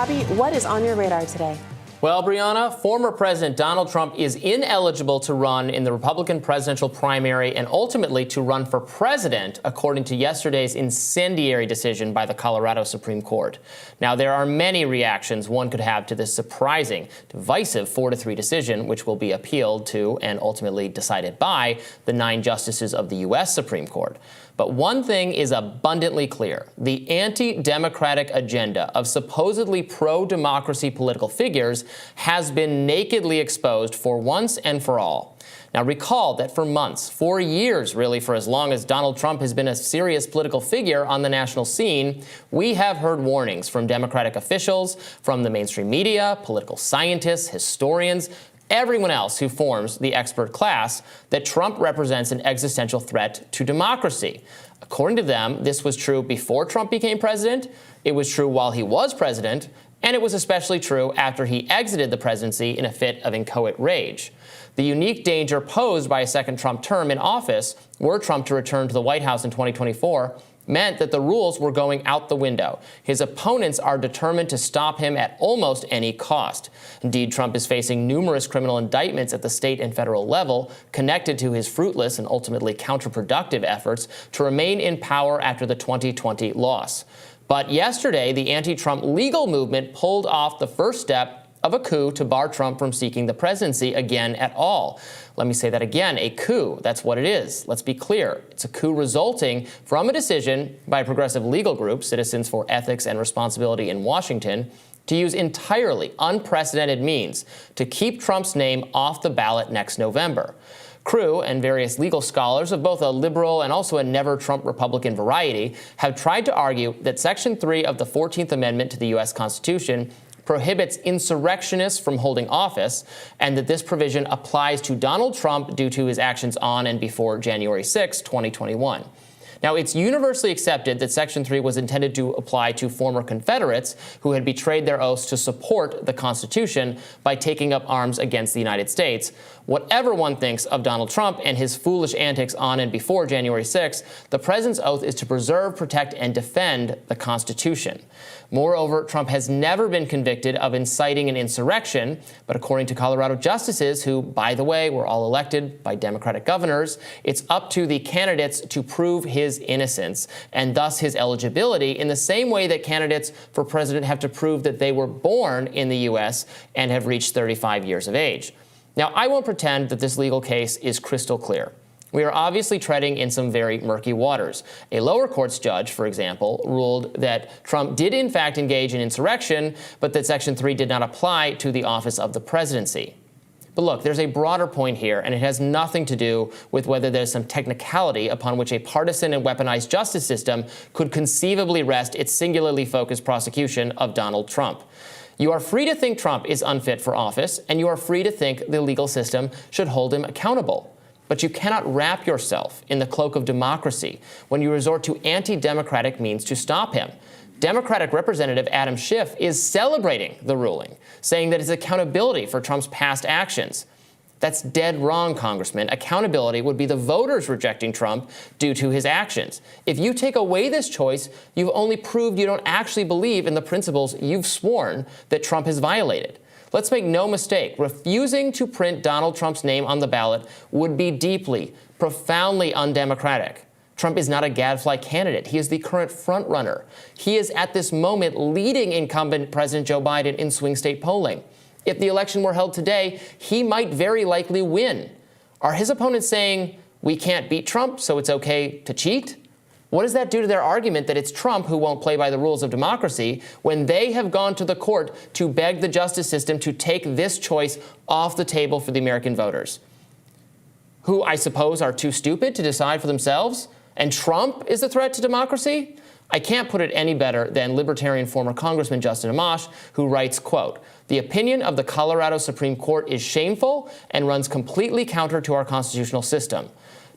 Robby, what is on your radar today? Well, Brianna, former President Donald Trump is ineligible to run in the Republican presidential primary and ultimately to run for president, according to yesterday's incendiary decision by the Colorado Supreme Court. Now, there are many reactions one could have to this surprising, divisive 4-3 decision, which will be appealed to and ultimately decided by the 9 justices of the U.S. Supreme Court. But one thing is abundantly clear. The anti-democratic agenda of supposedly pro-democracy political figures has been nakedly exposed for once and for all. Now, recall that for months, for years, really for as long as Donald Trump has been a serious political figure on the national scene, we have heard warnings from Democratic officials, from the mainstream media, political scientists, historians, everyone else who forms the expert class, that Trump represents an existential threat to democracy. According to them, this was true before Trump became president, it was true while he was president, and it was especially true after he exited the presidency in a fit of inchoate rage. The unique danger posed by a second Trump term in office, were Trump to return to the White House in 2024, meant that the rules were going out the window. His opponents are determined to stop him at almost any cost. Indeed, Trump is facing numerous criminal indictments at the state and federal level connected to his fruitless and ultimately counterproductive efforts to remain in power after the 2020 loss. But yesterday, the anti-Trump legal movement pulled off the first step of a coup to bar Trump from seeking the presidency again at all. Let me say that again, a coup. That's what it is. Let's be clear. It's a coup resulting from a decision by a progressive legal group, Citizens for Ethics and Responsibility in Washington, to use entirely unprecedented means to keep Trump's name off the ballot next November. Crew and various legal scholars of both a liberal and also a never-Trump Republican variety have tried to argue that Section 3 of the 14th Amendment to the U.S. Constitution prohibits insurrectionists from holding office, and that this provision applies to Donald Trump due to his actions on and before January 6, 2021. Now, it's universally accepted that Section 3 was intended to apply to former Confederates who had betrayed their oaths to support the Constitution by taking up arms against the United States. Whatever one thinks of Donald Trump and his foolish antics on and before January 6, the president's oath is to preserve, protect, and defend the Constitution. Moreover, Trump has never been convicted of inciting an insurrection, but according to Colorado justices, who, by the way, were all elected by Democratic governors, it's up to the candidates to prove his innocence and thus his eligibility in the same way that candidates for president have to prove that they were born in the U.S. and have reached 35 years of age. Now, I won't pretend that this legal case is crystal clear. We are obviously treading in some very murky waters. A lower courts judge, for example, ruled that Trump did in fact engage in insurrection, but that Section 3 did not apply to the office of the presidency. But look, there's a broader point here, and it has nothing to do with whether there's some technicality upon which a partisan and weaponized justice system could conceivably rest its singularly focused prosecution of Donald Trump. You are free to think Trump is unfit for office, and you are free to think the legal system should hold him accountable. But you cannot wrap yourself in the cloak of democracy when you resort to anti-democratic means to stop him. Democratic Representative Adam Schiff is celebrating the ruling, saying that it's accountability for Trump's past actions. That's dead wrong, Congressman. Accountability would be the voters rejecting Trump due to his actions. If you take away this choice, you've only proved you don't actually believe in the principles you've sworn that Trump has violated. Let's make no mistake, refusing to print Donald Trump's name on the ballot would be deeply, profoundly undemocratic. Trump is not a gadfly candidate. He is the current frontrunner. He is at this moment leading incumbent President Joe Biden in swing state polling. If the election were held today, he might very likely win. Are his opponents saying, we can't beat Trump, so it's okay to cheat? What does that do to their argument that it's Trump who won't play by the rules of democracy when they have gone to the court to beg the justice system to take this choice off the table for the American voters, who I suppose are too stupid to decide for themselves? And Trump is the threat to democracy? I can't put it any better than libertarian former Congressman Justin Amash, who writes, quote, "The opinion of the Colorado Supreme Court is shameful and runs completely counter to our constitutional system.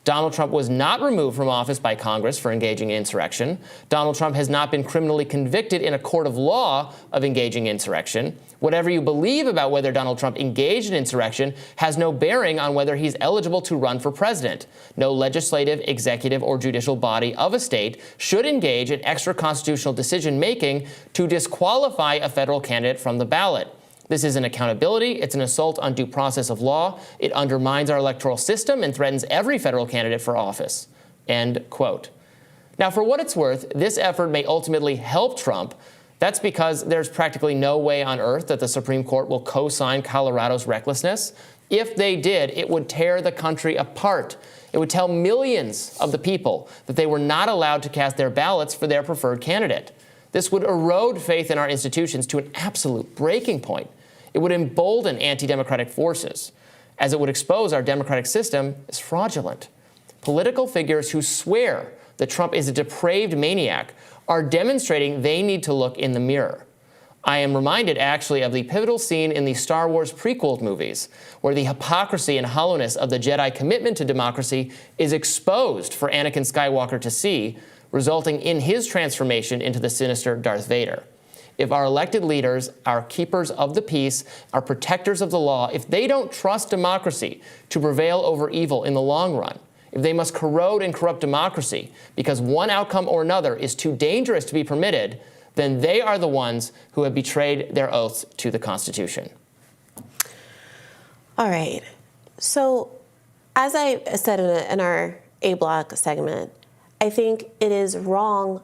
Donald Trump was not removed from office by Congress for engaging in insurrection. Donald Trump has not been criminally convicted in a court of law of engaging in insurrection. Whatever you believe about whether Donald Trump engaged in insurrection has no bearing on whether he's eligible to run for president. No legislative, executive, or judicial body of a state should engage in extra-constitutional decision-making to disqualify a federal candidate from the ballot. This isn't accountability. It's an assault on due process of law. It undermines our electoral system and threatens every federal candidate for office. End quote. Now, for what it's worth, this effort may ultimately help Trump. That's because there's practically no way on earth that the Supreme Court will co-sign Colorado's recklessness. If they did, it would tear the country apart. It would tell millions of the people that they were not allowed to cast their ballots for their preferred candidate. This would erode faith in our institutions to an absolute breaking point. It would embolden anti-democratic forces, as it would expose our democratic system as fraudulent. Political figures who swear that Trump is a depraved maniac are demonstrating they need to look in the mirror. I am reminded, actually, of the pivotal scene in the Star Wars prequel movies, where the hypocrisy and hollowness of the Jedi commitment to democracy is exposed for Anakin Skywalker to see, resulting in his transformation into the sinister Darth Vader. If our elected leaders, our keepers of the peace, our protectors of the law, if they don't trust democracy to prevail over evil in the long run, if they must corrode and corrupt democracy because one outcome or another is too dangerous to be permitted, then they are the ones who have betrayed their oaths to the Constitution. All right. So, as I said in our A Block segment, I think it is wrong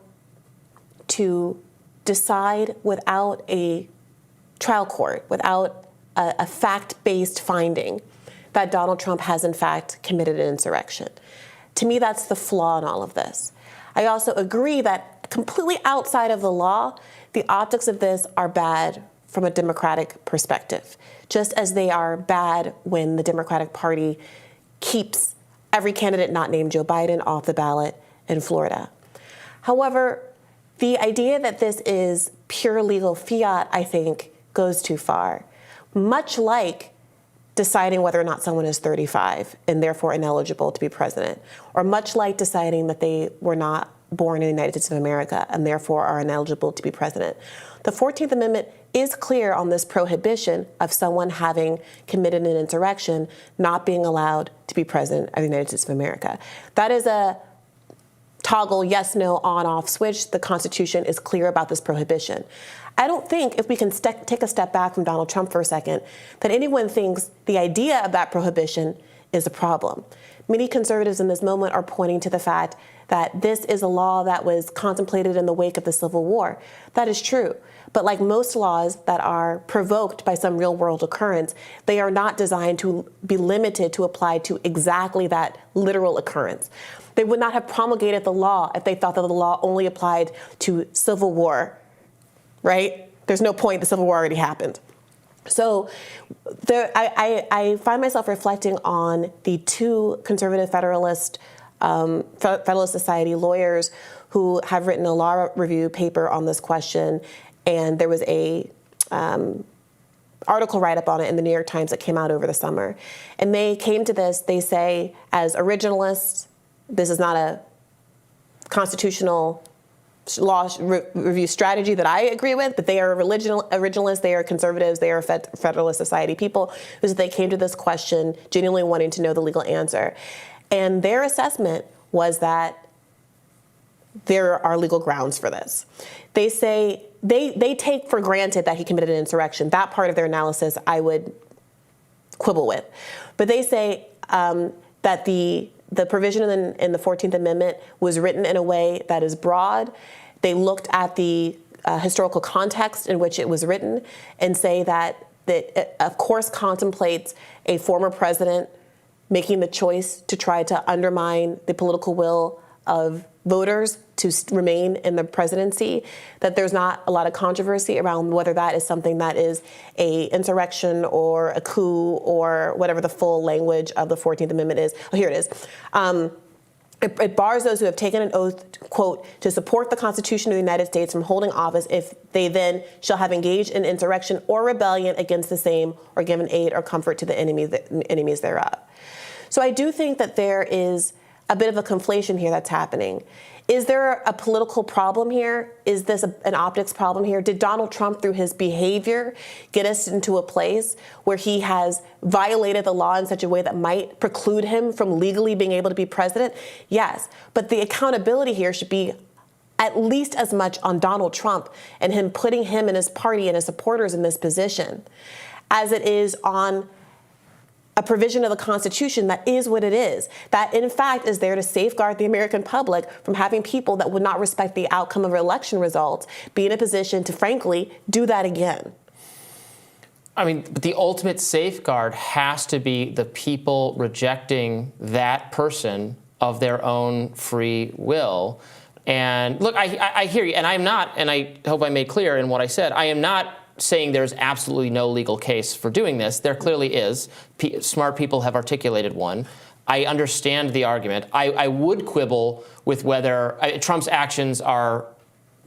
to decide without a trial court, without a fact-based finding that Donald Trump has in fact committed an insurrection. To me, that's the flaw in all of this. I also agree that completely outside of the law, the optics of this are bad from a Democratic perspective, just as they are bad when the Democratic Party keeps every candidate not named Joe Biden off the ballot in Florida. However, the idea that this is pure legal fiat, I think, goes too far. Much like deciding whether or not someone is 35 and therefore ineligible to be president, or much like deciding that they were not born in the United States of America and therefore are ineligible to be president. The 14th Amendment is clear on this prohibition of someone having committed an insurrection not being allowed to be president of the United States of America. That is a toggle yes, no, on, off switch. The Constitution is clear about this prohibition. I don't think, if we can take a step back from Donald Trump for a second, that anyone thinks the idea of that prohibition is a problem. Many conservatives in this moment are pointing to the fact that this is a law that was contemplated in the wake of the Civil War. That is true. But like most laws that are provoked by some real-world occurrence, they are not designed to be limited to apply to exactly that literal occurrence. They would not have promulgated the law if they thought that the law only applied to Civil War, right? There's no point. The Civil War already happened. So I find myself reflecting on the two conservative Federalist Society lawyers who have written a law review paper on this question. And there was a article write-up on it in the New York Times that came out over the summer. And they came to this, they say, as originalists, this is not a constitutional law review strategy that I agree with, but they are originalists, they are conservatives, they are Federalist Society people, who said they came to this question genuinely wanting to know the legal answer. And their assessment was that there are legal grounds for this. They say, they take for granted that he committed an insurrection. That part of their analysis I would quibble with. But they say that the provision in the 14th Amendment was written in a way that is broad. They looked at the historical context in which it was written and say that it, of course, contemplates a former president making the choice to try to undermine the political will of voters to remain in the presidency, that there's not a lot of controversy around whether that is something that is a insurrection or a coup or whatever the full language of the 14th Amendment is. Oh, here it is. It bars those who have taken an oath, quote, to support the Constitution of the United States from holding office if they then shall have engaged in insurrection or rebellion against the same or given aid or comfort to the enemies thereof. So I do think that there is a bit of a conflation here that's happening. Is there a political problem here? Is this an optics problem here? Did Donald Trump, through his behavior, get us into a place where he has violated the law in such a way that might preclude him from legally being able to be president? Yes, but the accountability here should be at least as much on Donald Trump and him putting him and his party and his supporters in this position as it is on a provision of the Constitution that is what it is, that in fact is there to safeguard the American public from having people that would not respect the outcome of election results be in a position to, frankly, do that again. I mean, but the ultimate safeguard has to be the people rejecting that person of their own free will. And look, I hear you, and I'm not, and I hope I made clear in what I said, I am not saying there's absolutely no legal case for doing this. There clearly is. Smart people have articulated one. I understand the argument. I would quibble with whether Trump's actions are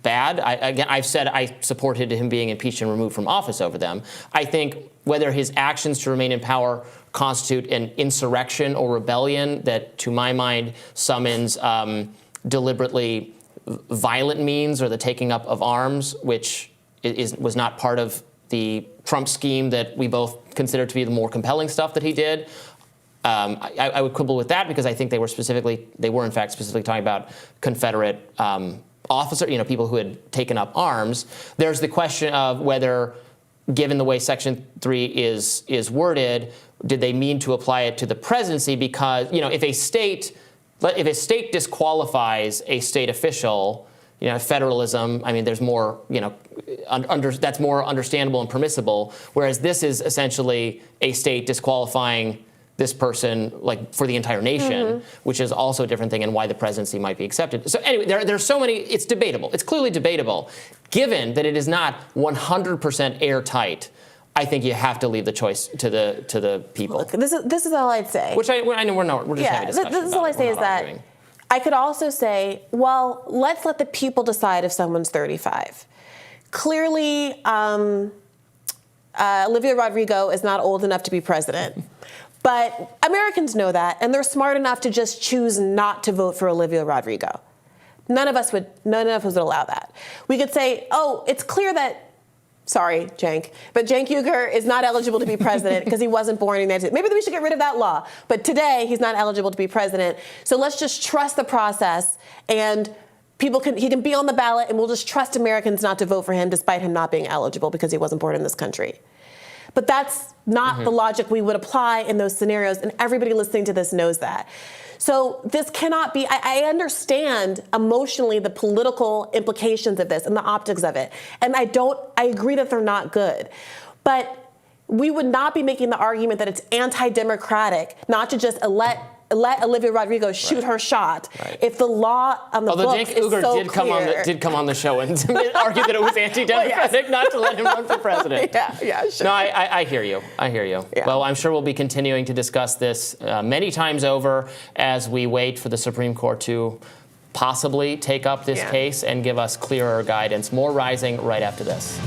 bad. I've said I supported him being impeached and removed from office over them. I think whether his actions to remain in power constitute an insurrection or rebellion that, to my mind, summons deliberately violent means or the taking up of arms, which was not part of the Trump scheme that we both consider to be the more compelling stuff that he did. I would quibble with that because I think they were in fact specifically talking about Confederate officers, people who had taken up arms. There's the question of whether, given the way Section 3 is worded, did they mean to apply it to the presidency? Because if a state disqualifies a state official, federalism, I mean, there's more, that's more understandable and permissible, whereas this is essentially a state disqualifying this person, like, for the entire nation, which is also a different thing, and why the presidency might be accepted. So anyway, there's so many, it's debatable. It's clearly debatable. Given that it is not 100% airtight, I think you have to leave the choice to the people. Look, this is all I'd say. Which I know we're just having a discussion this is all I say is that arguing. I could also say, well, let's let the people decide if someone's 35. Clearly, Olivia Rodrigo is not old enough to be president. But Americans know that, and they're smart enough to just choose not to vote for Olivia Rodrigo. None of us would allow that. We could say, oh, it's clear that, sorry, Cenk, but Cenk Uygur is not eligible to be president because he wasn't born in the United States. Maybe we should get rid of that law. But today, he's not eligible to be president. So let's just trust the process, and he can be on the ballot, and we'll just trust Americans not to vote for him despite him not being eligible because he wasn't born in this country. But that's not the logic we would apply in those scenarios, and everybody listening to this knows that. So this cannot be, I understand emotionally the political implications of this and the optics of it. And I agree that they're not good. But we would not be making the argument that it's anti-democratic not to just let Olivia Rodrigo shoot her shot if the law on the books Cenk is Uygur so did come on the show and argue that it was anti-democratic not to let him run for president. Yeah, sure. No, I hear you. Yeah. Well, I'm sure we'll be continuing to discuss this many times over as we wait for the Supreme Court to possibly take up this case and give us clearer guidance. More Rising right after this.